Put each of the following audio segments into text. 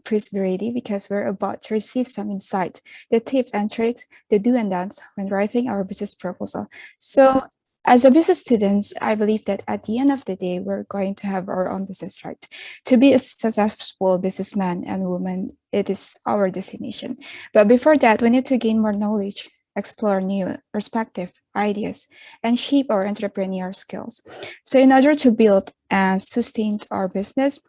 please be ready because we're about to receive some insight, the tips and tricks, the do and don'ts when writing our business proposal. So as a business students, I believe that at the end of the day, we're going to have our own business, right? To be a successful businessman and woman, it is our destination. But before that, we need to gain more knowledge, explore new perspective, ideas, and shape our entrepreneurial skills. So in order to build and sustain our business,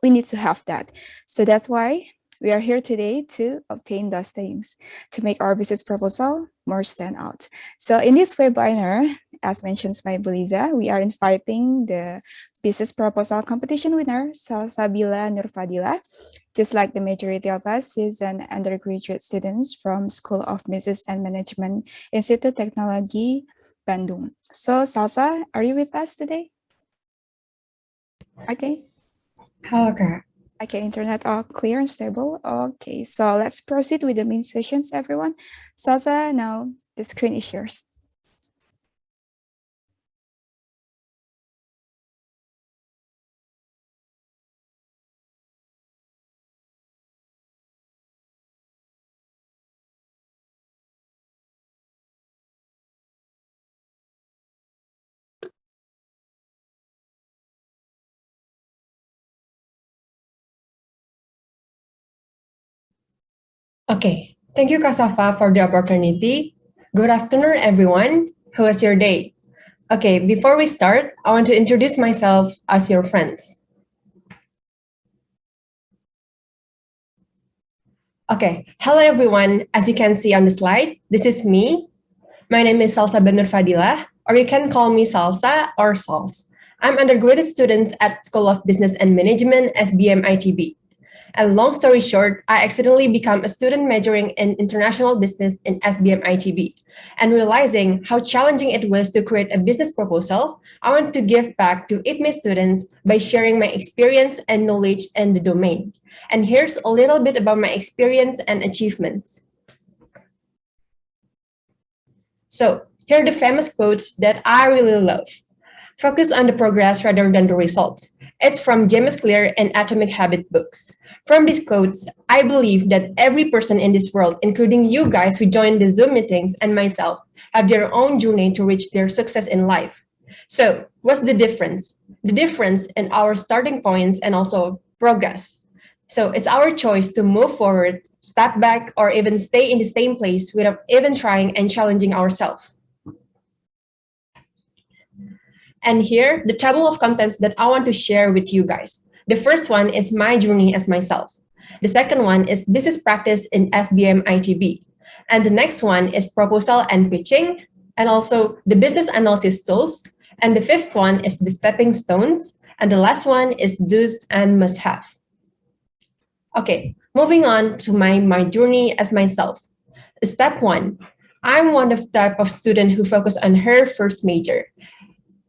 we need to have that. So that's why we are here today to obtain those things to make our business proposal more stand out. So in this webinar, as mentioned by Buliza, we are inviting the business proposal competition winner, Salsabila Nurfadila. Just like the majority of us, is an undergraduate students from School of Business and Management, Institute Technology, Bandung. So Salsa, are you with us today? Okay. Halo, Kak. Okay, internet all clear and stable. Okay, so let's proceed with the main sessions, everyone. Salsa, now the screen is yours. Okay, thank you, Kasafa, for the opportunity. Good afternoon, everyone. How was your day? Okay, before we start, I want to introduce myself as your friends. Okay, hello, everyone. As you can see on the slide, this is me. My name is Salsabila Nurfadila, or you can call me Salsa or Sals. I'm undergraduate student at School of Business and Management, SBM ITB. And long story short, I accidentally became a student majoring in international business in SBM ITB. And realizing how challenging it was to create a business proposal, I want to give back to IPMI students by sharing my experience and knowledge in the domain. And here's a little bit about my experience and achievements. So here are the famous quotes that I really love. Focus on the progress rather than the results. It's from James Clear and Atomic Habit books. From these quotes, I believe that every person in this world, including you guys who join the Zoom meetings and myself, have their own journey to reach their success in life. So what's the difference? The difference in our starting points and also progress. So it's our choice to move forward, step back, or even stay in the same place without even trying and challenging ourselves. And here, the table of contents that I want to share with you guys. The first one is my journey as myself. The second one is business practice in SBM ITB. And the next one is proposal and pitching, and also the business analysis tools. And the fifth one is the stepping stones. And the last one is do's and must have. Okay, moving on to my journey as myself. Step one, I'm one of the type of student who focus on her first major.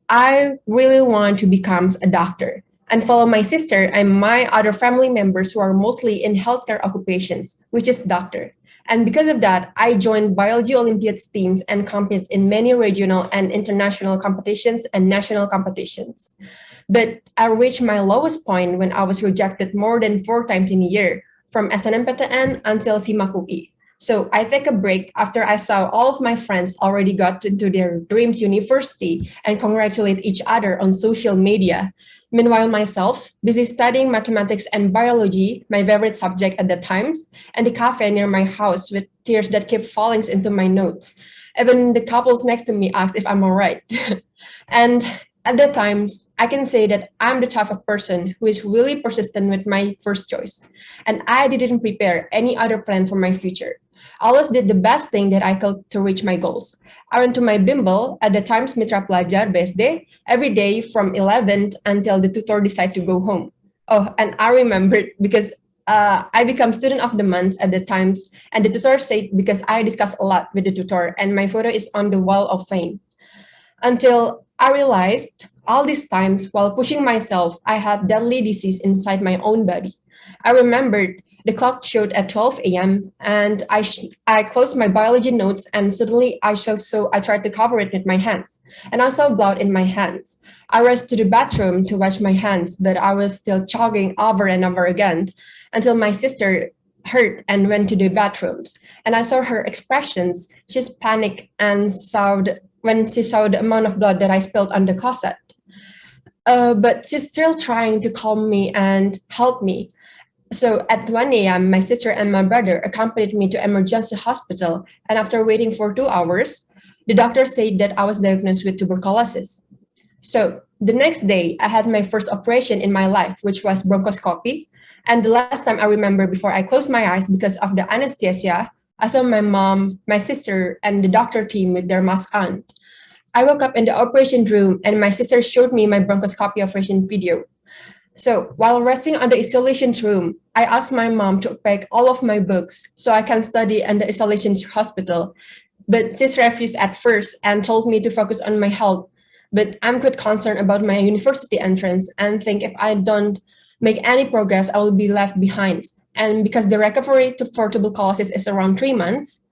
I really want to become a doctor and follow my sister and my other family members who are mostly in healthcare occupations, which is doctor. And because of that, I joined biology Olympiads teams and compete in many regional and international competitions and national competitions. But I reached my lowest point when I was rejected more than 4 times in a year, from SNMPTN until SIMAK UI. So I take a break after I saw all of my friends already got into their dreams university and congratulate each other on social media. Meanwhile, myself, busy studying mathematics and biology, my favorite subject at the times, and the cafe near my house with tears that kept falling into my notes. Even the couples next to me asked if I'm all right. And at the times, I can say that I'm the type of person who is really persistent with my first choice. And I didn't prepare any other plan for my future. I always did the best thing that I could to reach my goals. I went to my bimbel, at the times Mitra Pelajar BSD, every day from 11th until the tutor decided to go home. Oh, and I remembered because I become student of the month at the times, and the tutor said because I discussed a lot with the tutor, and my photo is on the wall of fame. Until I realized all these times while pushing myself, I had deadly disease inside my own body. I remembered The clock showed at 12 a.m. and I closed my biology notes and suddenly I tried to cover it with my hands and I saw blood in my hands. I rushed to the bathroom to wash my hands, but I was still chogging over and over again until my sister heard and went to the bathrooms. And I saw her expressions. She's panicked and when she saw the amount of blood that I spilled on the closet. But she's still trying to calm me and help me. So at 1 a.m., my sister and my brother accompanied me to emergency hospital. And after waiting for 2 hours, the doctor said that I was diagnosed with tuberculosis. So the next day, I had my first operation in my life, which was bronchoscopy. And the last time I remember before I closed my eyes because of the anesthesia, I saw my mom, my sister, and the doctor team with their mask on. I woke up in the operation room and my sister showed me my bronchoscopy operation video. So while resting on the isolation room, I asked my mom to pack all of my books so I can study in the isolation hospital. But she refused at first and told me to focus on my health. But I'm quite concerned about my university entrance and think if I don't make any progress, I will be left behind. And because the recovery for tuberculosis is around 3 months,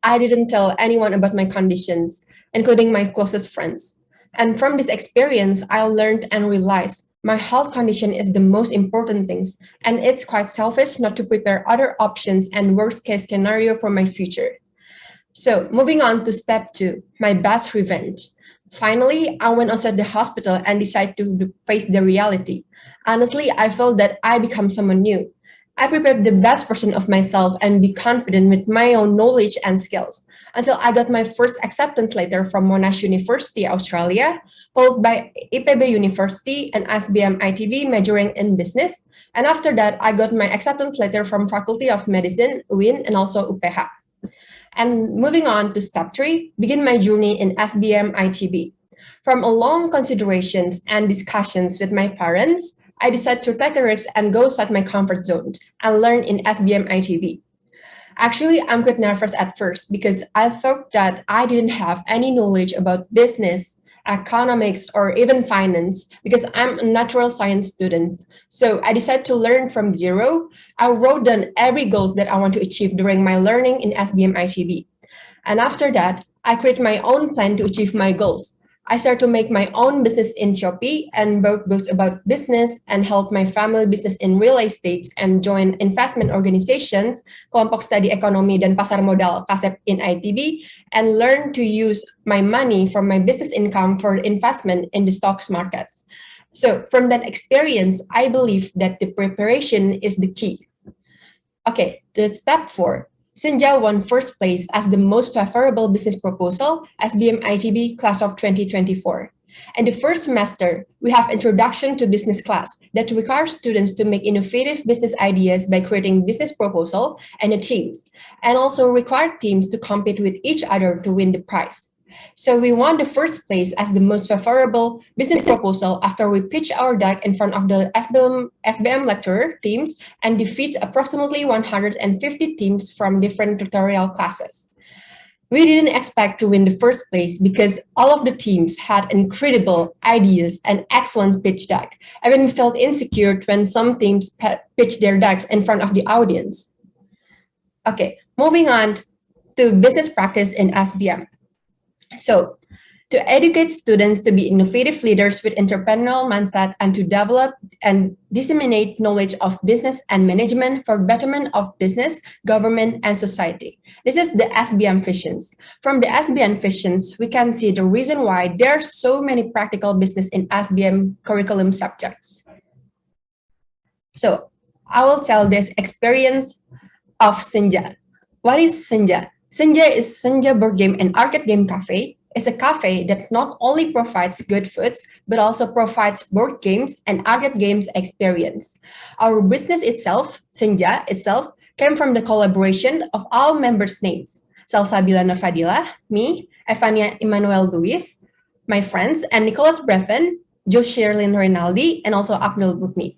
I didn't tell anyone about my conditions, including my closest friends. And from this experience, I learned and realized my health condition is the most important things, and it's quite selfish not to prepare other options and worst case scenario for my future. So moving on to step 2, my best revenge. Finally, I went outside the hospital and decided to face the reality. Honestly, I felt that I become someone new. I prepared the best version of myself and be confident with my own knowledge and skills until I got my first acceptance letter from Monash University, Australia, followed by IPB University and SBM ITB majoring in business. And after that, I got my acceptance letter from Faculty of Medicine, UIN, and also UPH. And moving on to step 3, begin my journey in SBM ITB. From a long considerations and discussions with my parents, I decided to take a risk and go outside my comfort zone and learn in SBM ITB. Actually, I'm quite nervous at first because I thought that I didn't have any knowledge about business, economics, or even finance because I'm a natural science student. So I decided to learn from zero. I wrote down every goal that I want to achieve during my learning in SBM ITB. And after that, I create my own plan to achieve my goals. I started to make my own business in Shopee and wrote books about business and help my family business in real estate and join investment organizations, Kelompok Studi Ekonomi dan Pasar Modal KASEP in ITB, and learn to use my money from my business income for investment in the stocks markets. So from that experience, I believe that the preparation is the key. Okay, the step 4. Senja won first place as the most favorable business proposal, SBM ITB class of 2024. In the first semester, we have Introduction to Business class that requires students to make innovative business ideas by creating business proposal and a teams, and also require teams to compete with each other to win the prize. So we won the first place as the most favorable business proposal after we pitched our deck in front of the SBM lecturer teams and defeat approximately 150 teams from different tutorial classes. We didn't expect to win the first place because all of the teams had incredible ideas and excellent pitch deck. Even we felt insecure when some teams pitched their decks in front of the audience. Okay, moving on to business practice in SBM. So, to educate students to be innovative leaders with entrepreneurial mindset and to develop and disseminate knowledge of business and management for betterment of business, government, and society. This is the SBM visions. From the SBM visions, we can see the reason why there are so many practical business in SBM curriculum subjects. So, I will tell this experience of Senja. What is Senja? Senja is Senja Board Game and Arcade Game Cafe. It's a cafe that not only provides good foods, but also provides board games and arcade games experience. Our business itself, Senja itself, came from the collaboration of all members' names. Salsabila Nafadila, me, Evania Emmanuel Luis, my friends, and Nicholas Breven, Joe Sherlyn Rinaldi, and also Abdul Bukmi.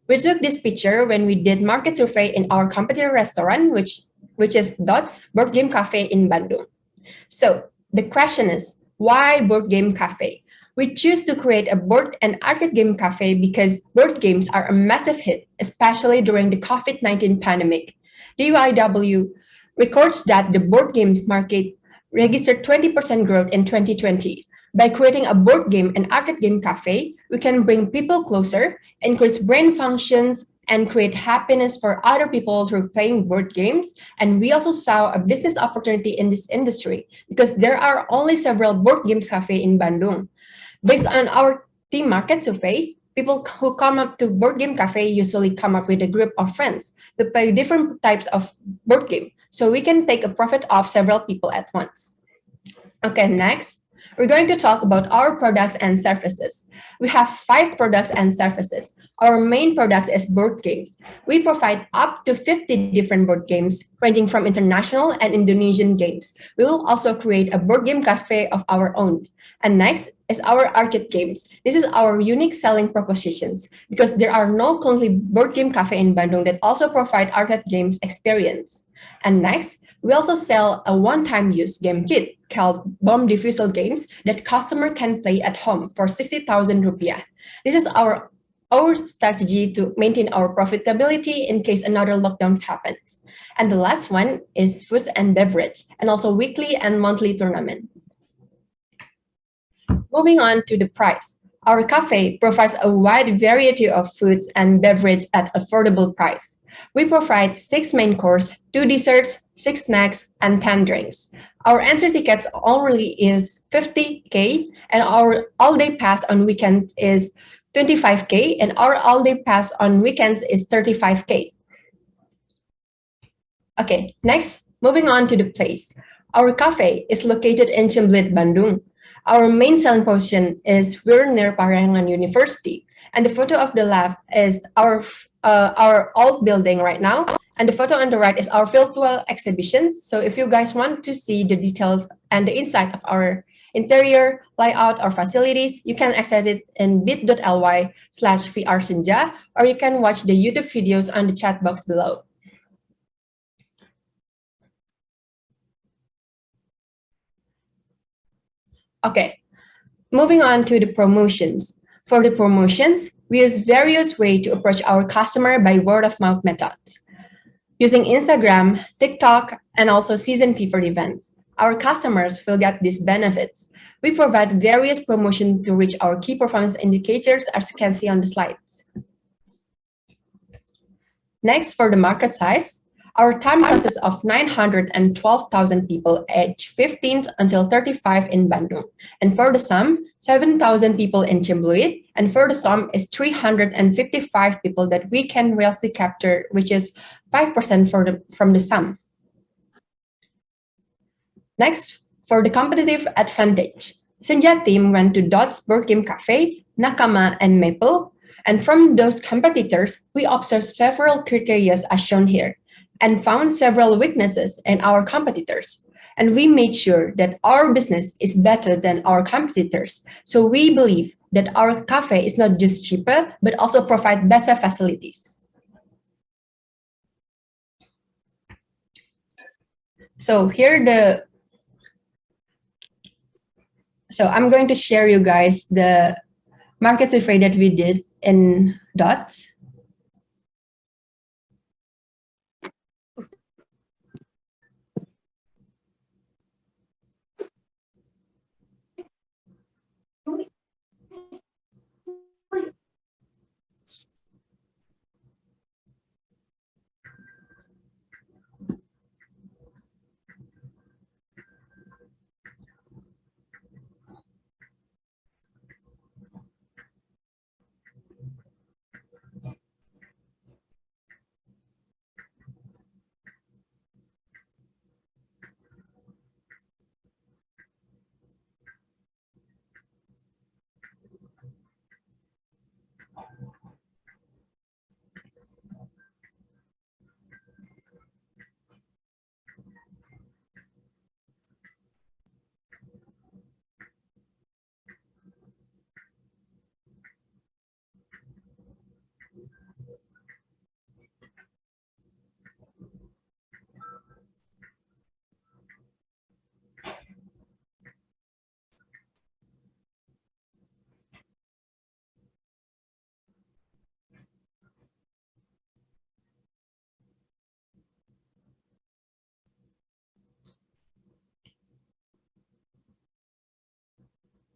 We took this picture when we did market survey in our competitor restaurant, which is Dots Board Game Cafe in Bandung. So the question is, why Board Game Cafe? We choose to create a board and arcade game cafe because board games are a massive hit, especially during the COVID-19 pandemic. The UIW records that the board games market registered 20% growth in 2020. By creating a board game and arcade game cafe, we can bring people closer, increase brain functions, and create happiness for other people through playing board games. And we also saw a business opportunity in this industry because there are only several board games cafe in Bandung. Based on our team market survey, people who come up to board game cafe usually come up with a group of friends to play different types of board game. So we can take a profit of several people at once. Okay, next, we're going to talk about our products and services. We have 5 products and services. Our main product is board games. We provide up to 50 different board games, ranging from international and Indonesian games. We will also create a board game cafe of our own. And next is our arcade games. This is our unique selling propositions because there are no currently board game cafe in Bandung that also provide arcade games experience. And next, we also sell a one-time use game kit called Bomb Diffusal Games that customer can play at home for 60,000 rupiah. This is our strategy to maintain our profitability in case another lockdown happens. And the last one is foods and beverage, and also weekly and monthly tournament. Moving on to the price. Our cafe provides a wide variety of foods and beverage at affordable price. We provide 6 main course, 2 desserts, 6 snacks, and 10 drinks. Our entry tickets only is 50K, and our all-day pass on weekends is 25K, and our all-day pass on weekends is 35K. Okay, next, moving on to the place. Our cafe is located in Ciumblit, Bandung. Our main selling position is we're near Parayangan University, and the photo of the left is our old building right now, and the photo on the right is our virtual exhibitions. So if you guys want to see the details and the inside of our interior, layout, or facilities, you can access it in bit.ly/vrsenja, or you can watch the YouTube videos on the chat box below. Okay, moving on to the promotions. For the promotions, we use various ways to approach our customer by word-of-mouth methods. Using Instagram, TikTok, and also season featured events, our customers will get these benefits. We provide various promotions to reach our key performance indicators, as you can see on the slides. Next, for the market size, our TAM consists of 912,000 people aged 15 until 35 in Bandung. And for the sum, 7,000 people in Ciumblit. And for the sum is 355 people that we can roughly capture, which is 5% from the sum. Next, for the competitive advantage. Senja team went to Dot's Board Game Cafe, Nakama, and Maple. And from those competitors, we observed several criteria as shown here, and found several weaknesses in our competitors. And we made sure that our business is better than our competitors. So we believe that our cafe is not just cheaper, but also provide better facilities. So I'm going to share you guys the market survey that we did in DOTS.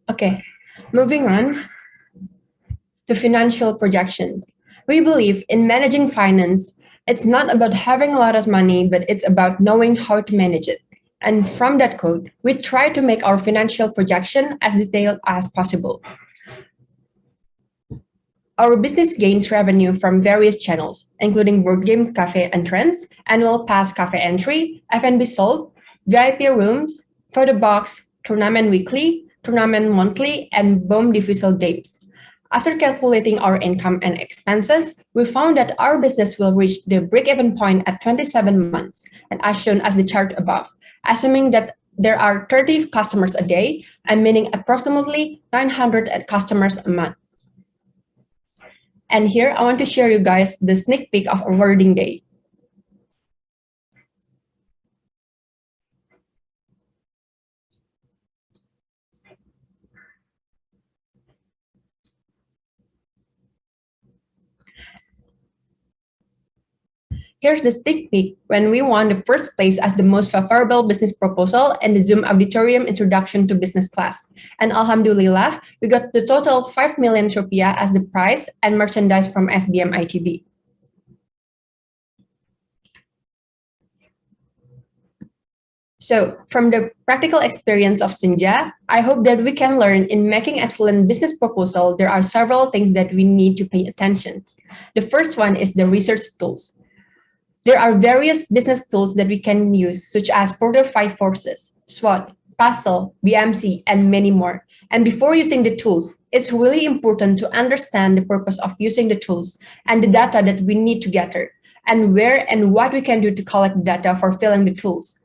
Okay, moving on to financial projection. We believe in managing finance. It's not about having a lot of money, but it's about knowing how to manage it. And from that code, we try to make our financial projection as detailed as possible. Our business gains revenue from various channels, including board game cafe entrance, annual pass cafe entry, F&B sold, VIP rooms, photo box, tournament weekly, tournament monthly, and bomb diffusal games. After calculating our income and expenses, we found that our business will reach the break-even point at 27 months, and as shown as the chart above, assuming that there are 30 customers a day, and meaning approximately 900 customers a month. And here I want to share you guys the sneak peek of awarding day. Here's the sneak peek when we won the first place as the most favorable business proposal and the Zoom Auditorium Introduction to Business Class. And Alhamdulillah, we got the total 5 million rupiah as the prize and merchandise from SBM ITB. So, from the practical experience of Senja, I hope that we can learn in making excellent business proposal, there are several things that we need to pay attention to. The first one is the research tools. There are various business tools that we can use, such as Porter 5 Forces, SWOT, Puzzle, BMC, and many more. And before using the tools, it's really important to understand the purpose of using the tools and the data that we need to gather, and where and what we can do to collect data for filling the tools.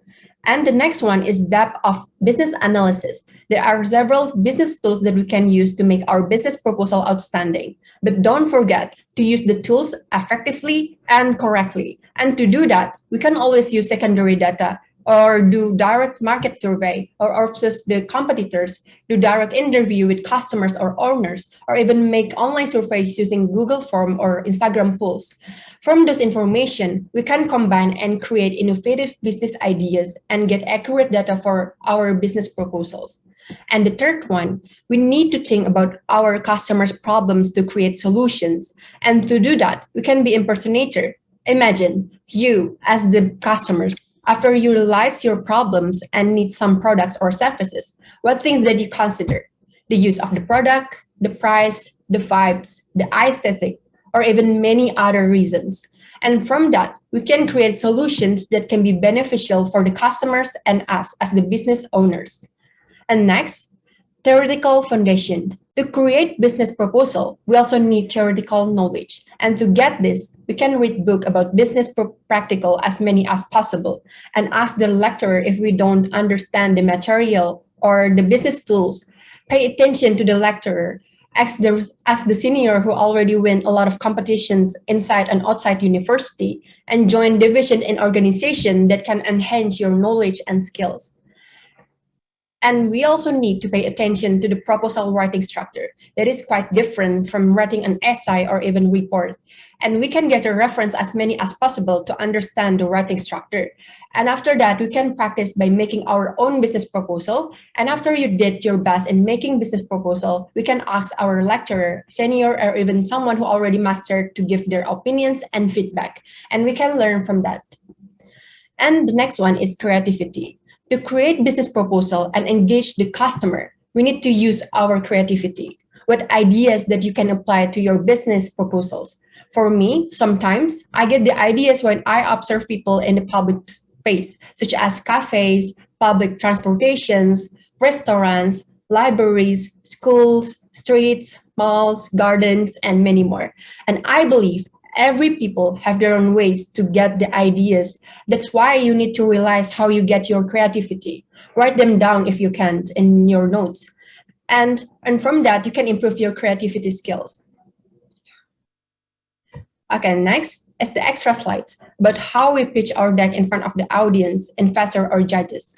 And the next one is depth of business analysis. There are several business tools that we can use to make our business proposal outstanding. But don't forget to use the tools effectively and correctly. And to do that, we can always use secondary data or do direct market survey or observe the competitors, do direct interview with customers or owners, or even make online surveys using Google Form or Instagram polls. From this information, we can combine and create innovative business ideas and get accurate data for our business proposals. And the third one, we need to think about our customers' problems to create solutions. And to do that, we can be impersonator. Imagine you as the customers, after you realize your problems and need some products or services, what things that you consider? The use of the product, the price, the vibes, the aesthetic, or even many other reasons. And from that, we can create solutions that can be beneficial for the customers and us as the business owners. And next, theoretical foundation. To create business proposal, we also need theoretical knowledge. And to get this, we can read book about business practical as many as possible and ask the lecturer if we don't understand the material or the business tools. Pay attention to the lecturer. Ask the senior who already win a lot of competitions inside and outside university and join division in organization that can enhance your knowledge and skills. And we also need to pay attention to the proposal writing structure that is quite different from writing an essay or even report. And we can get a reference as many as possible to understand the writing structure. And after that, we can practice by making our own business proposal. And after you did your best in making business proposal, we can ask our lecturer, senior, or even someone who already mastered to give their opinions and feedback. And we can learn from that. And the next one is creativity. To create business proposal and engage the customer, we need to use our creativity. What ideas that you can apply to your business proposals? For me, sometimes I get the ideas when I observe people in the public space, such as cafes, public transportations, restaurants, libraries, schools, streets, malls, gardens, and many more. And I believe every people have their own ways to get the ideas. That's why you need to realize how you get your creativity. Write them down if you can't in your notes. And from that, you can improve your creativity skills. Okay, next is the extra slides about how we pitch our deck in front of the audience, investor, or judges.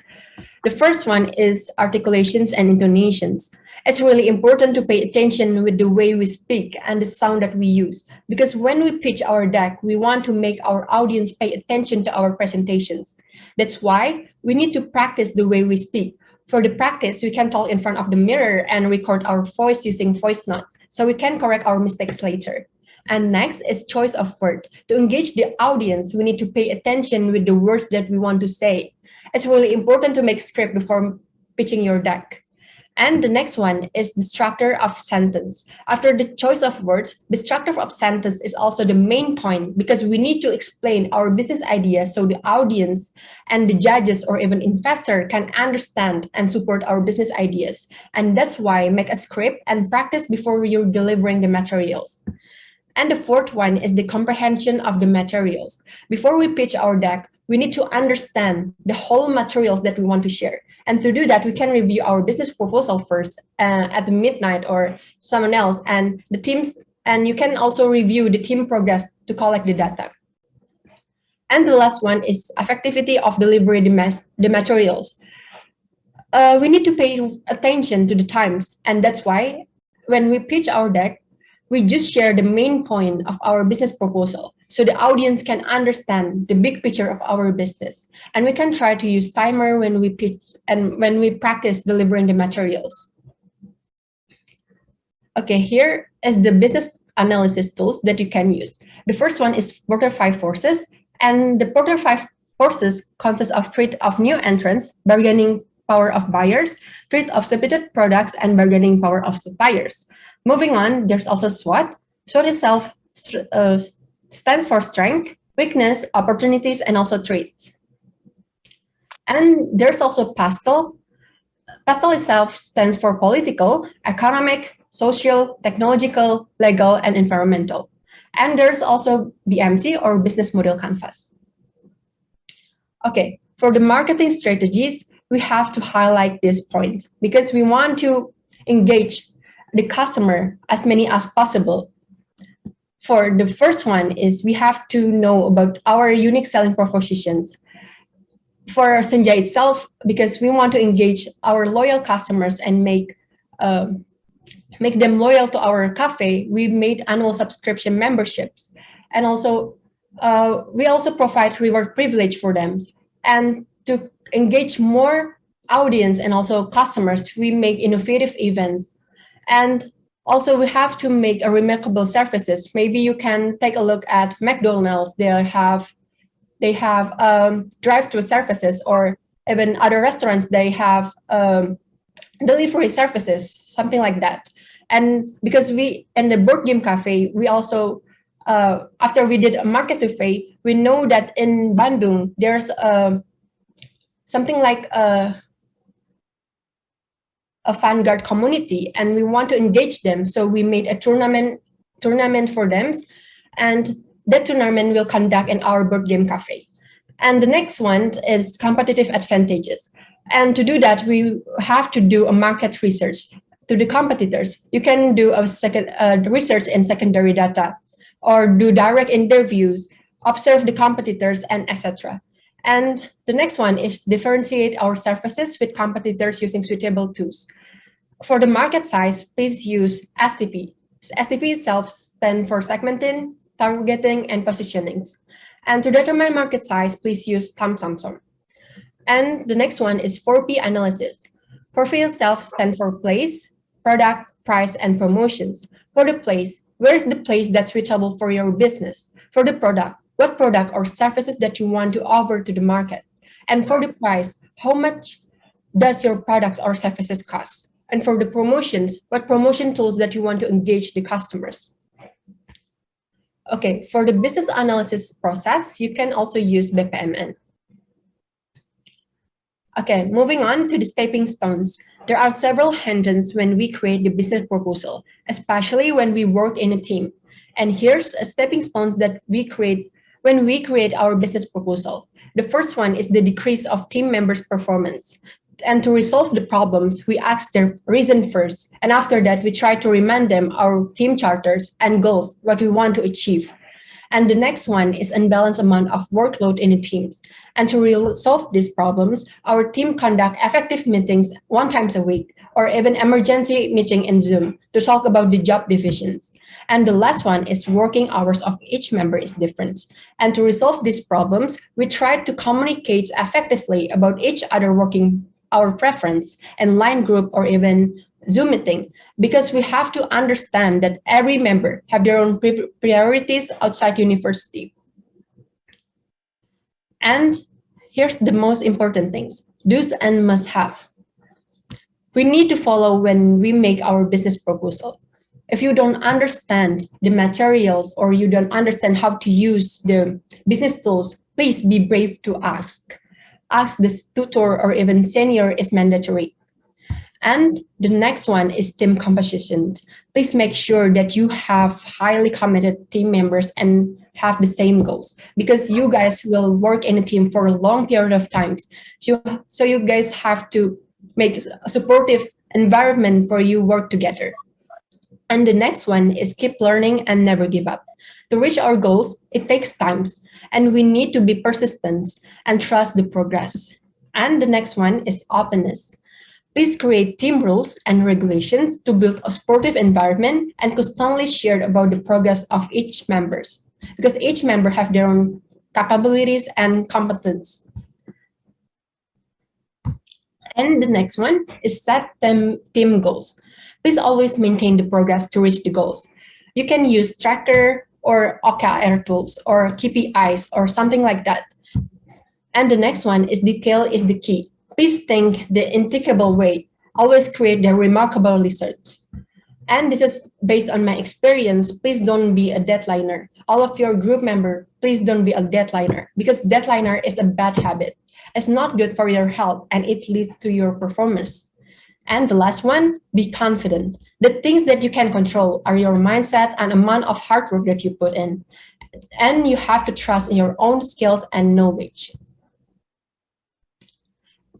The first one is articulations and intonations. It's really important to pay attention with the way we speak and the sound that we use, because when we pitch our deck, we want to make our audience pay attention to our presentations. That's why we need to practice the way we speak. For the practice, we can talk in front of the mirror and record our voice using voice notes, so we can correct our mistakes later. And next is choice of word. To engage the audience, we need to pay attention with the words that we want to say. It's really important to make script before pitching your deck. And the next one is the structure of sentence. After the choice of words, the structure of sentence is also the main point because we need to explain our business idea so the audience and the judges or even investor can understand and support our business ideas. And that's why make a script and practice before you're delivering the materials. And the fourth one is the comprehension of the materials. Before we pitch our deck, we need to understand the whole materials that we want to share. And to do that, we can review our business proposal first at the midnight or someone else, and the teams, and you can also review the team progress to collect the data. And the last one is effectivity of delivery the materials. We need to pay attention to the times, and that's why when we pitch our deck, we just share the main point of our business proposal so the audience can understand the big picture of our business. And we can try to use timer when we pitch and when we practice delivering the materials. Okay, here is the business analysis tools that you can use. The first one is Porter 5 Forces, and the Porter 5 Forces consists of threat of new entrants, bargaining power of buyers, threat of submitted products, and bargaining power of suppliers. Moving on, there's also SWOT. SWOT itself stands for strength, weakness, opportunities, and also threats. And there's also PASTEL. PASTEL itself stands for political, economic, social, technological, legal, and environmental. And there's also BMC or business model canvas. Okay, for the marketing strategies, we have to highlight this point because we want to engage the customer as many as possible. For the first one is we have to know about our unique selling propositions. For Senja itself, because we want to engage our loyal customers and make them loyal to our cafe, we made annual subscription memberships. And also, we also provide reward privilege for them. And to engage more audience and also customers, we make innovative events. And also, we have to make a remarkable services. Maybe you can take a look at McDonald's. They have drive-through services, or even other restaurants. They have delivery services, something like that. And because we in the board game cafe, we also after we did a market survey, we know that in Bandung there's something like a vanguard community, and we want to engage them. So we made a tournament for them, and that tournament will conduct in our board game cafe. And the next one is competitive advantages. And to do that, we have to do a market research to the competitors. You can do a research in secondary data, or do direct interviews, observe the competitors, and etc. And the next one is differentiate our services with competitors using suitable tools. For the market size, please use STP. STP itself stands for segmenting, targeting, and positioning. And to determine market size, please use Thomson. And the next one is 4P analysis. 4P itself stands for place, product, price, and promotions. For the place, where is the place that's suitable for your business? For the product, what product or services that you want to offer to the market? And for the price, how much does your products or services cost? And for the promotions, what promotion tools that you want to engage the customers? Okay, for the business analysis process, you can also use BPMN. Okay, moving on to the stepping stones. There are several hindrances when we create the business proposal, especially when we work in a team. And here's a stepping stones that we create when we create our business proposal. The first one is the decrease of team members' performance. And to resolve the problems, we ask their reason first. And after that, we try to remind them our team charters and goals, what we want to achieve. And the next one is unbalanced amount of workload in the teams. And to resolve these problems, our team conduct effective meetings 1 time a week, or even emergency meeting in Zoom to talk about the job divisions. And the last one is working hours of each member is different. And to resolve these problems, we try to communicate effectively about each other working our preference and line group or even Zoom meeting, because we have to understand that every member have their own priorities outside university. And here's the most important things, do's and must have. We need to follow when we make our business proposal. If you don't understand the materials or you don't understand how to use the business tools, please be brave to ask. Ask the tutor or even senior is mandatory. And the next one is team composition. Please make sure that you have highly committed team members and have the same goals, because you guys will work in a team for a long period of time. So you guys have to make a supportive environment for you work together. And the next one is keep learning and never give up. To reach our goals, it takes time, and we need to be persistent and trust the progress. And the next one is openness. Please create team rules and regulations to build a supportive environment and constantly share about the progress of each members, because each member have their own capabilities and competence. And the next one is set team goals. Please always maintain the progress to reach the goals. You can use tracker or OKR tools or KPIs or something like that. And the next one is detail is the key. Please think the intricate way. Always create the remarkable research. And this is based on my experience. Please don't be a deadliner. All of your group members, please don't be a deadliner, because deadliner is a bad habit. It's not good for your health and it leads to your performance. And the last one, be confident. The things that you can control are your mindset and amount of hard work that you put in. And you have to trust in your own skills and knowledge.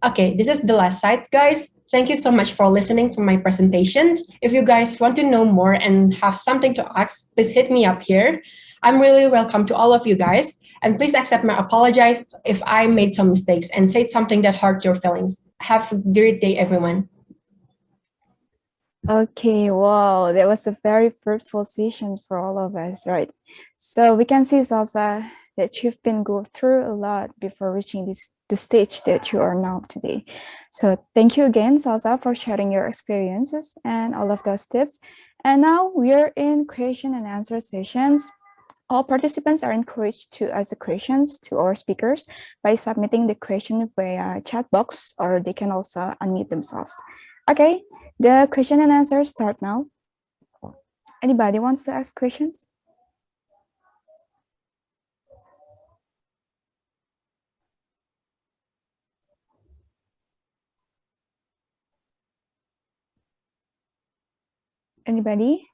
Okay, this is the last slide, guys. Thank you so much for listening to my presentation. If you guys want to know more and have something to ask, please hit me up here. I'm really welcome to all of you guys. And please accept my apology if I made some mistakes and said something that hurt your feelings. Have a great day, everyone. Okay, wow, that was a very fruitful session for all of us, right? So we can see, Salsa, that you've been going through a lot before reaching the stage that you are now today. So thank you again, Salsa, for sharing your experiences and all of those tips. And now we are in question and answer sessions. All participants are encouraged to ask the questions to our speakers by submitting the question via chat box, or they can also unmute themselves. Okay, the question and answer start now. Anybody wants to ask questions? Anybody?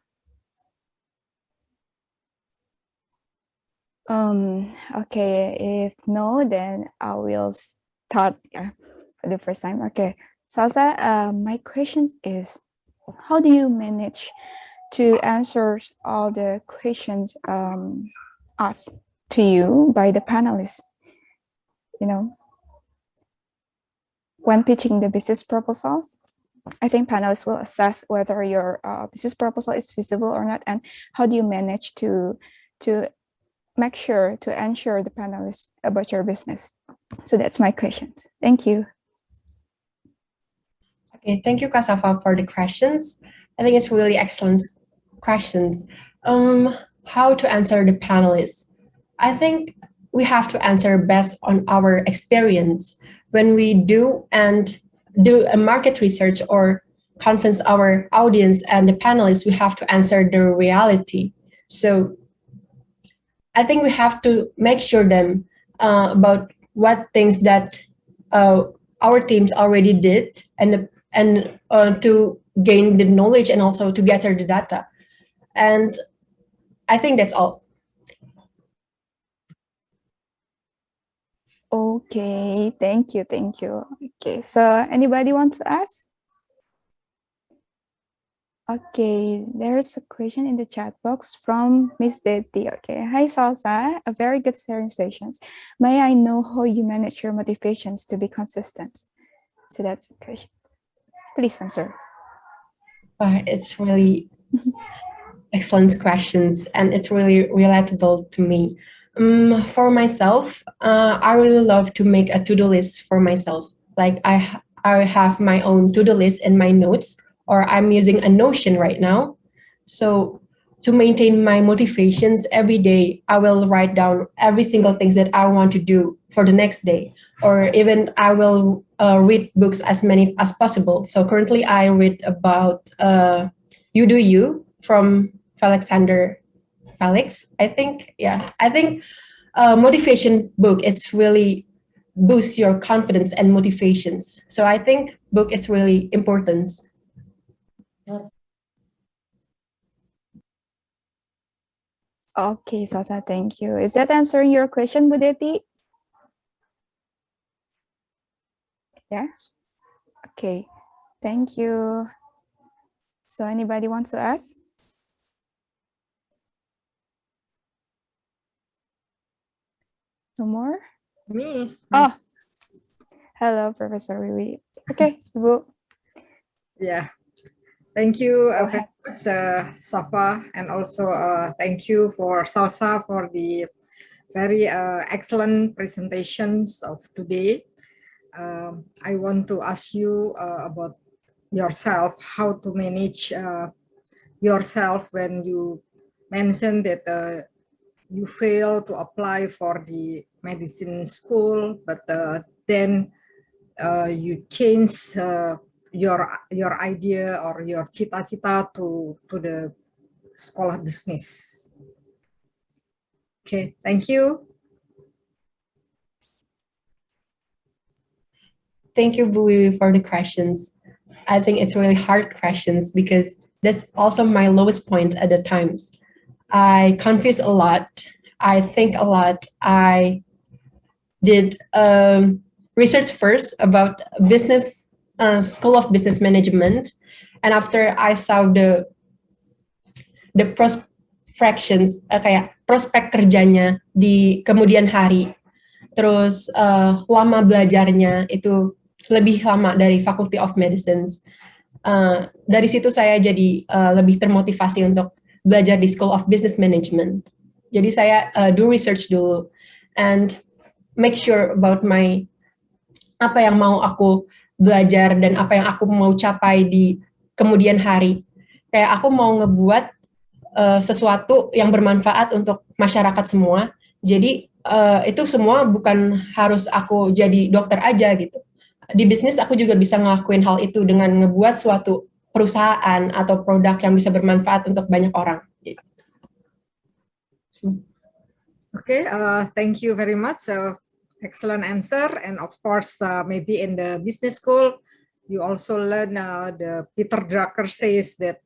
Okay, if no, then I will start for the first time. Okay, Salsa, my question is, how do you manage to answer all the questions asked to you by the panelists? You know, when pitching the business proposals, I think panelists will assess whether your business proposal is feasible or not, and how do you manage to make sure to ensure the panelists about your business? So that's my questions. Thank you. Okay, thank you, Kasafa, for the questions. I think it's really excellent questions. How to answer the panelists? I think we have to answer based on our experience. When we do a market research or convince our audience and the panelists, we have to answer the reality. So I think we have to make sure them about what things that our teams already did, and to gain the knowledge and also to gather the data. And I think that's all. Okay, thank you. Okay, so anybody wants to ask? Okay, there's a question in the chat box from Miss Detti. Okay, hi Salsa, a very good sharing sessions. May I know how you manage your motivations to be consistent? So that's the question. Please answer. It's really excellent questions, and it's really relatable to me. For myself, I really love to make a to-do list for myself. Like I I have my own to-do list in my notes, or I'm using a Notion right now. So to maintain my motivations every day, I will write down every single things that I want to do for the next day, or even I will read books as many as possible. So currently I read about You Do You from Alexander Felix, I think. Yeah, I think motivation book is really boosts your confidence and motivations. So I think book is really important. Okay, Salsa, thank you. Is that answering your question, Budeti? Yeah. Okay, thank you. So anybody wants to ask? No more? Miss. Oh, hello, Professor Wiwi. Okay, Ibu. Yeah. Thank you Go very ahead. much, Safa, and also thank you for Salsa for the very excellent presentations of today. I want to ask you about yourself, how to manage yourself when you mentioned that you fail to apply for the medicine school, but then you change your idea or your cita-cita to the sekolah bisnis. Okay, thank you. Thank you, Bui, for the questions. I think it's really hard questions because that's also my lowest point at the times. I confuse a lot. I think a lot. I did research first about business, School of Business Management, and after I saw the prospections, kayak prospek kerjanya di kemudian hari, terus lama belajarnya itu lebih lama dari Faculty of Medicine. Dari situ saya jadi lebih termotivasi untuk belajar di School of Business Management. Jadi saya do research dulu and make sure about my apa yang mau aku belajar dan apa yang aku mau capai di kemudian hari. Kayak aku mau ngebuat sesuatu yang bermanfaat untuk masyarakat semua. Jadi itu semua bukan harus aku jadi dokter aja gitu. Di bisnis aku juga bisa ngelakuin hal itu dengan ngebuat suatu perusahaan atau produk yang bisa bermanfaat untuk banyak orang. Okay, thank you very much. Excellent answer. And of course, maybe in the business school, you also learn the Peter Drucker says that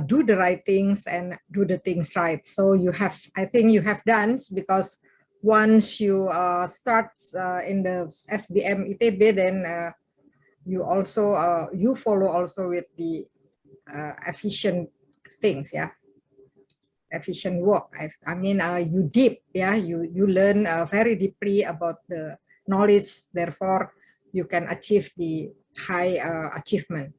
do the right things and do the things right. So you have, I think you have done, because once you start in the SBM ITB, then you also you follow also with the efficient things, yeah, efficient work. I mean, you deep, yeah, you learn very deeply about the knowledge. Therefore, you can achieve the high achievement.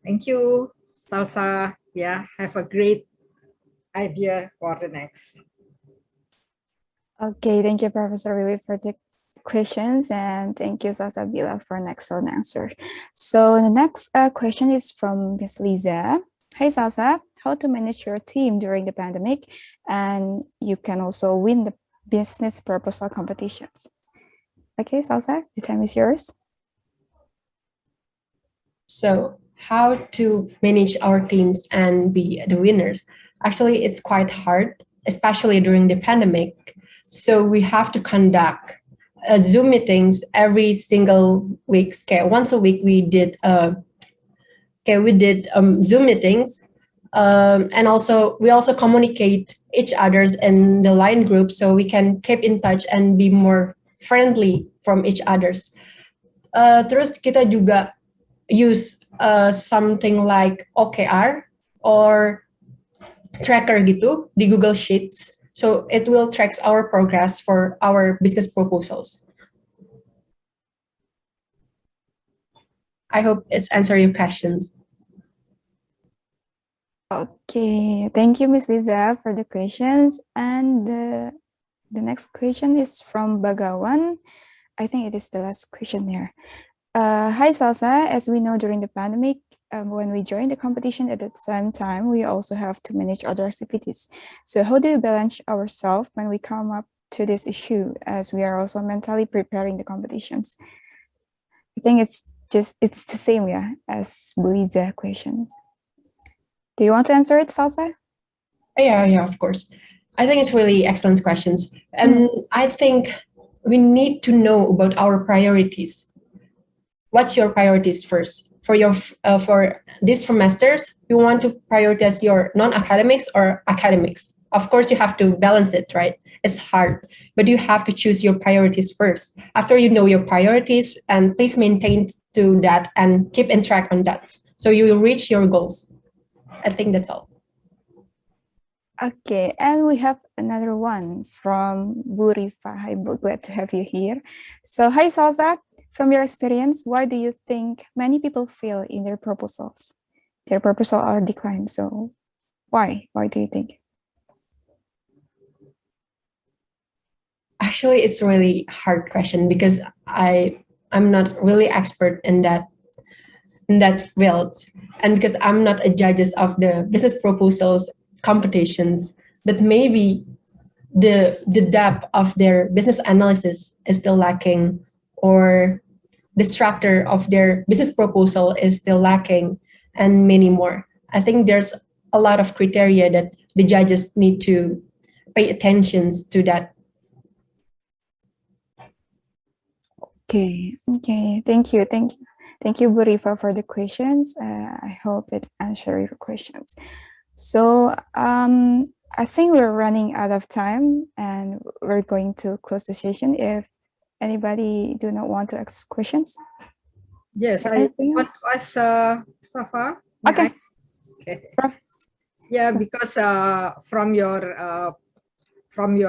Thank you, Salsa. Yeah, have a great idea for the next. Okay, thank you, Professor Wiwi, for the questions, and thank you, Salsabila, for an excellent answer. So the next question is from Ms. Lisa. Hi, Salsa. How to manage your team during the pandemic, and you can also win the business proposal competitions. Okay, Salsa, the time is yours. So how to manage our teams and be the winners? Actually, it's quite hard, especially during the pandemic. So we have to conduct Zoom meetings every single week. Okay, once a week we did Zoom meetings, and also we also communicate each other's in the line group so we can keep in touch and be more friendly from each other's. Terus kita juga use something like OKR or tracker gitu di Google Sheets. So it will track our progress for our business proposals. I hope it's answered your questions. Okay, thank you, Ms. Lisa, for the questions. And the next question is from Bagawan. I think it is the last question here. Hi, Salsa. As we know, during the pandemic, when we join the competition at the same time, we also have to manage other activities. So how do we balance ourselves when we come up to this issue, as we are also mentally preparing the competitions? I think it's the same, yeah, as Buliza question. Do you want to answer it, Salsa? Yeah, of course. I think it's really excellent questions. And I think we need to know about our priorities. What's your priorities first? For this semesters, you want to prioritize your non-academics or academics? Of course, you have to balance it, right? It's hard, but you have to choose your priorities first. After you know your priorities, and please maintain to that and keep in track on that, so you will reach your goals. I think that's all. Okay, and we have another one from Burifa. Hi, glad to have you here. So, hi, Salsa. From your experience, why do you think many people fail in their proposals? Their proposal are declined. So, why? Why do you think? Actually, it's a really hard question because I'm not really expert in that field, and because I'm not a judges of the business proposals competitions, but maybe the depth of their business analysis is still lacking, or the structure of their business proposal is still lacking, and many more. I think there's a lot of criteria that the judges need to pay attention to that. Okay. Thank you, Burifa, for the questions. I hope it answered your questions. So, I think we're running out of time, and we're going to close the session. If anybody do not want to ask questions. Yes, I want to ask Safa. Okay. Yeah, because from your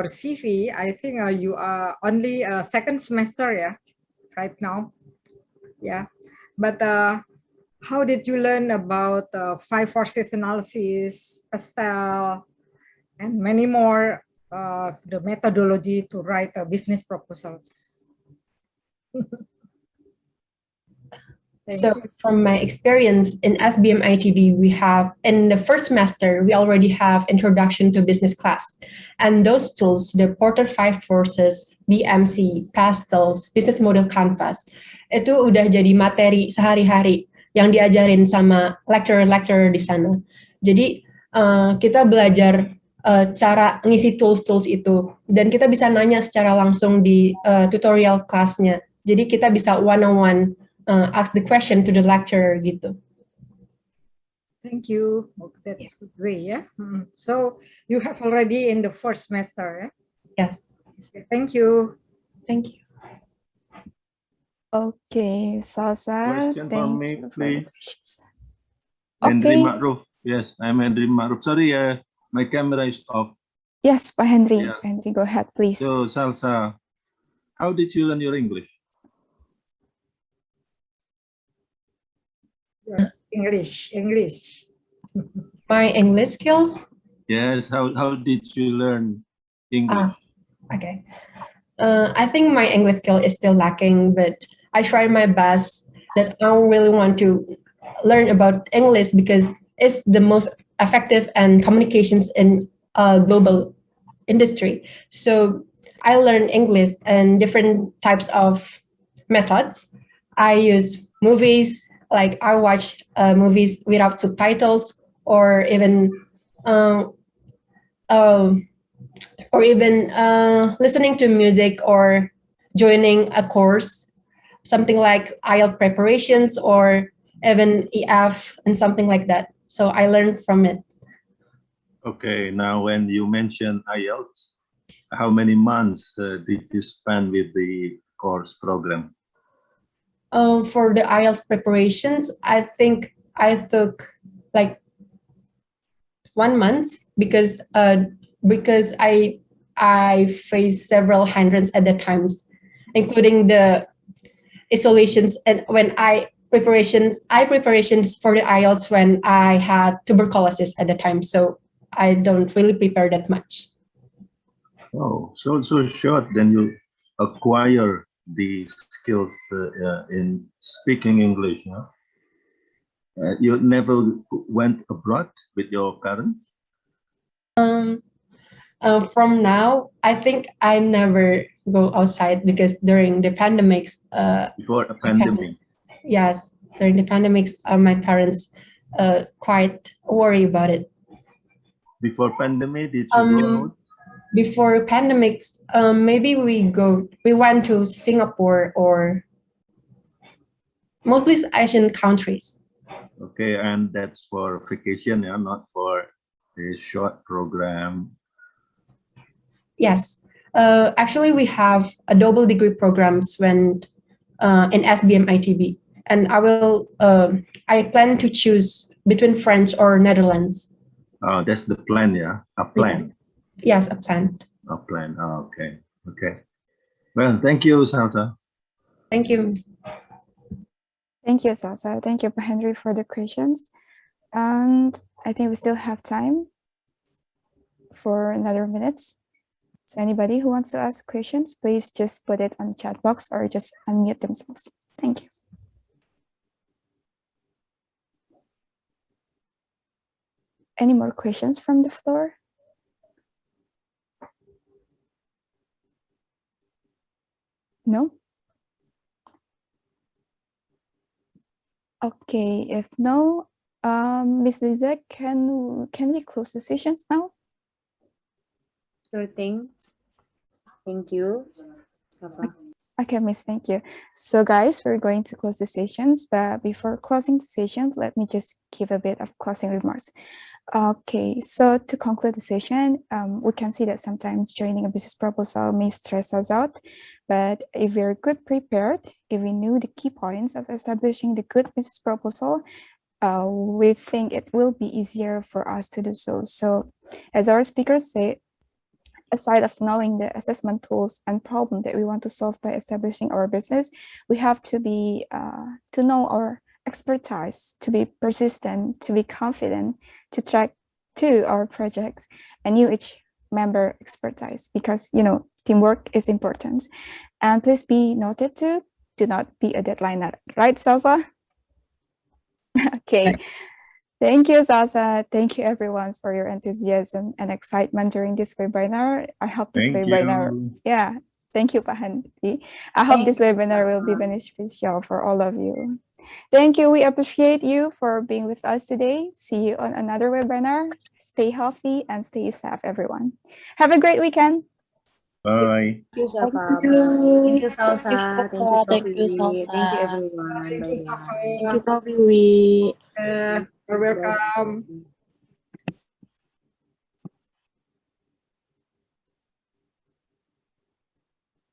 CV, I think you are only second semester, yeah, right now. Yeah, but how did you learn about 5 forces analysis, pastel, and many more, the methodology to write business proposals? So from my experience in SBM ITB, we have, in the first semester, we already have introduction to business class. And those tools, the Porter 5 Forces, BMC, Pastels, Business Model Canvas, itu udah jadi materi sehari-hari yang diajarin sama lecturer-lecturer di sana. Jadi kita belajar cara ngisi tools-tools itu, dan kita bisa nanya secara langsung di tutorial kelasnya. Jadi kita bisa one-on-one ask the question to the lecturer gitu. Thank you. That's good way, yeah. So you have already in the first semester, yeah? Yes. Thank you. Thank you. Okay, Salsa. Question from me, please. Okay. Henry Ma'ruf. Yes, I'm Henry Ma'ruf. Sorry, my camera is off. Yes, Pak Henry. Yeah. Henry, go ahead, please. So, Salsa, how did you learn your English? English. My English skills? Yes, how did you learn English? Okay. I think my English skill is still lacking, but I try my best. That I really want to learn about English because it's the most effective and communications in global industry. So I learn English and different types of methods. I use movies, like I watch movies without subtitles, or even listening to music, or joining a course, something like IELTS preparations, or even EF and something like that. So I learned from it. Okay, now when you mentioned IELTS, how many months did you spend with the course program? For the IELTS preparations, I think I took like 1 month because I faced several hindrances at the times, including the isolations, and when I preparations for the IELTS when I had tuberculosis at the time, so I don't really prepare that much. Oh, so short, then you acquire the skills in speaking English. You never went abroad with your parents? From now, I think I never go outside because during the pandemics, Before a pandemic? yes, during the pandemics, my parents quite worry about it. Before pandemic, did you go out? Before pandemics, maybe we went to Singapore or mostly Asian countries. Okay, and that's for vacation, yeah, not for a short program. Yes, actually, we have a double degree programs when in SBM ITB, and I plan to choose between French or Netherlands. Oh, that's the plan, yeah, a plan. Yes, a plan. A plan. Oh, okay, okay. Well, thank you, Salsa. Thank you. Thank you, Salsa. Thank you, Henry, for the questions. And I think we still have time for another minutes. So anybody who wants to ask questions, please just put it on the chat box or just unmute themselves. Thank you. Any more questions from the floor? No? Okay, if no, Ms. Lizette, can we close the sessions now? Sure thing. Thank you. Bye-bye. Okay, Miss, thank you. So guys, we're going to close the sessions, but before closing the session, let me just give a bit of closing remarks. Okay, so to conclude the session, we can see that sometimes joining a business proposal may stress us out, but if we're good prepared, if we knew the key points of establishing the good business proposal, we think it will be easier for us to do so. So as our speakers say, aside of knowing the assessment tools and problem that we want to solve by establishing our business, we have to be to know our expertise, to be persistent, to be confident, to track to our projects and knew each member expertise, because teamwork is important. And please be noted to do not be a deadliner, right, Salsa? Okay. Thank you, Salsa. Thank you, everyone, for your enthusiasm and excitement during this webinar. I hope this webinar, thank you, Pak Handi. I hope this webinar will be beneficial for all of you. Thank you. We appreciate you for being with us today. See you on another webinar. Stay healthy and stay safe, everyone. Have a great weekend. Bye. Thank you, Shafa. Thank you. Thank you, Salsa. Thank you, Thank you, Salsa. Profi. Thank you, Thank you, Salsa. everyone. Thank you, Bye-bye. Thank you, Safa. Profi. You're welcome.